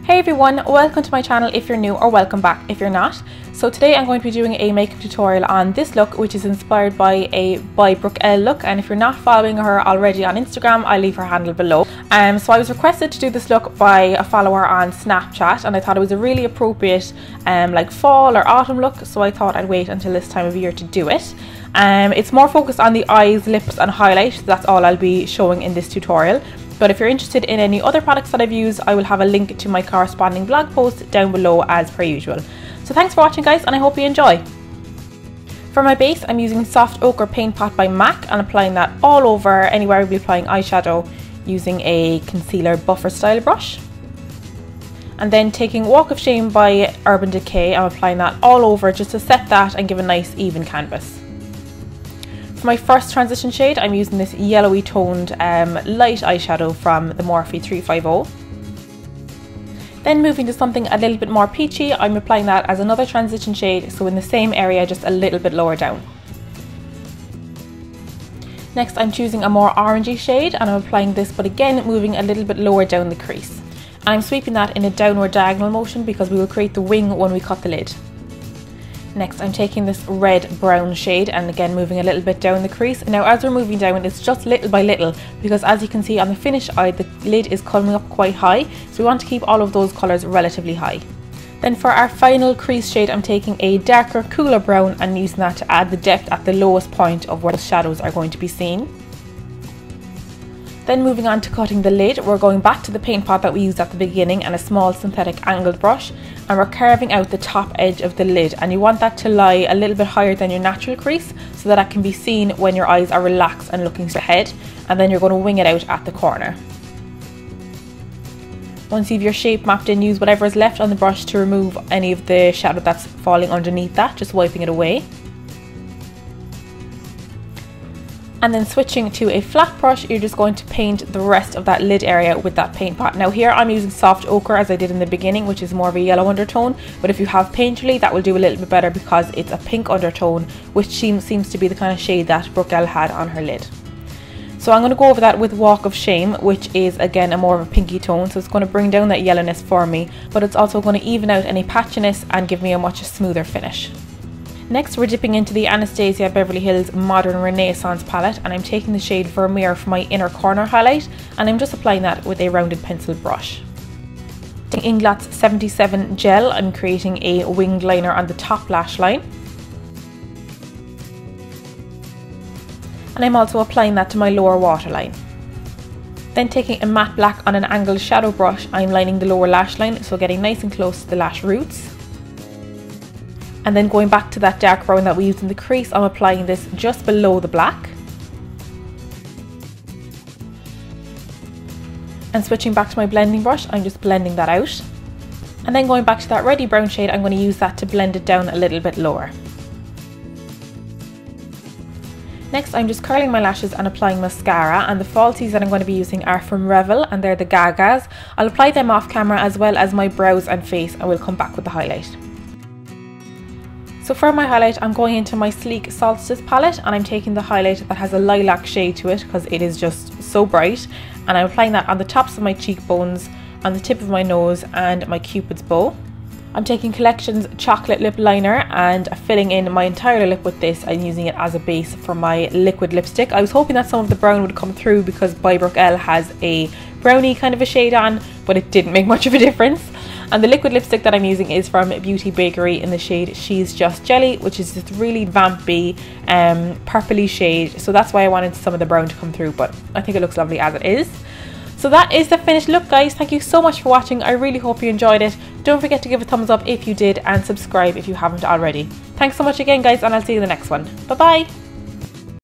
Hey everyone, welcome to my channel if you're new, or welcome back if you're not. So today I'm going to be doing a makeup tutorial on this look, which is inspired by a Bybrookelle look, and if you're not following her already on Instagram, I'll leave her handle below. So I was requested to do this look by a follower on Snapchat, and I thought it was a really appropriate like fall or autumn look, so I thought I'd wait until this time of year to do it. It's more focused on the eyes, lips and highlight, so that's all I'll be showing in this tutorial. But if you're interested in any other products that I've used, I will have a link to my corresponding blog post down below as per usual. So thanks for watching guys, and I hope you enjoy. For my base, I'm using Soft Ochre Paint Pot by MAC and applying that all over. Anywhere I'll be applying eyeshadow using a concealer buffer style brush. And then taking Walk of Shame by Urban Decay, I'm applying that all over just to set that and give a nice even canvas. For my first transition shade, I'm using this yellowy toned light eyeshadow from the Morphe 350. Then moving to something a little bit more peachy, I'm applying that as another transition shade, so in the same area, just a little bit lower down. Next, I'm choosing a more orangey shade and I'm applying this, but again moving a little bit lower down the crease. And I'm sweeping that in a downward diagonal motion because we will create the wing when we cut the lid. Next, I'm taking this red brown shade and again moving a little bit down the crease. Now as we're moving down, it's just little by little because as you can see on the finished eye, the lid is coming up quite high, so we want to keep all of those colours relatively high. Then for our final crease shade, I'm taking a darker, cooler brown and using that to add the depth at the lowest point of where the shadows are going to be seen. Then moving on to cutting the lid, we're going back to the paint pot that we used at the beginning and a small synthetic angled brush, and we're carving out the top edge of the lid, and you want that to lie a little bit higher than your natural crease so that it can be seen when your eyes are relaxed and looking straight ahead, and then you're going to wing it out at the corner. Once you have your shape mapped in, use whatever is left on the brush to remove any of the shadow that's falling underneath that, just wiping it away. And then switching to a flat brush, you're just going to paint the rest of that lid area with that paint pot. Now here I'm using Soft Ochre as I did in the beginning, which is more of a yellow undertone, but if you have Painterly, that will do a little bit better because it's a pink undertone, which seems to be the kind of shade that Brookelle had on her lid. So I'm going to go over that with Walk of Shame, which is again a more of a pinky tone, so it's going to bring down that yellowness for me, but it's also going to even out any patchiness and give me a much smoother finish. Next, we're dipping into the Anastasia Beverly Hills Modern Renaissance palette, and I'm taking the shade Vermeer for my inner corner highlight, and I'm just applying that with a rounded pencil brush. Taking Inglot's 77 gel, I'm creating a winged liner on the top lash line. And I'm also applying that to my lower waterline. Then taking a matte black on an angled shadow brush, I'm lining the lower lash line, so getting nice and close to the lash roots. And then going back to that dark brown that we used in the crease, I'm applying this just below the black. And switching back to my blending brush, I'm just blending that out. And then going back to that reddy brown shade, I'm going to use that to blend it down a little bit lower. Next, I'm just curling my lashes and applying mascara, and the falsies that I'm going to be using are from Revel and they're the Gagas. I'll apply them off camera as well as my brows and face, and we'll come back with the highlight. So for my highlight, I'm going into my Sleek Solstice palette and I'm taking the highlight that has a lilac shade to it because it is just so bright, and I'm applying that on the tops of my cheekbones, on the tip of my nose and my cupid's bow. I'm taking Collection's Chocolate Lip Liner and filling in my entire lip with this and using it as a base for my liquid lipstick. I was hoping that some of the brown would come through because Bybrookelle has a brownie kind of a shade on, but it didn't make much of a difference. And the liquid lipstick that I'm using is from Beauty Bakery in the shade She's Just Jelly, which is this really vampy purpley shade, so that's why I wanted some of the brown to come through, but I think it looks lovely as it is. So that is the finished look guys. Thank you so much for watching. I really hope you enjoyed it. Don't forget to give a thumbs up if you did and subscribe if you haven't already. Thanks so much again guys, and I'll see you in the next one. Bye bye!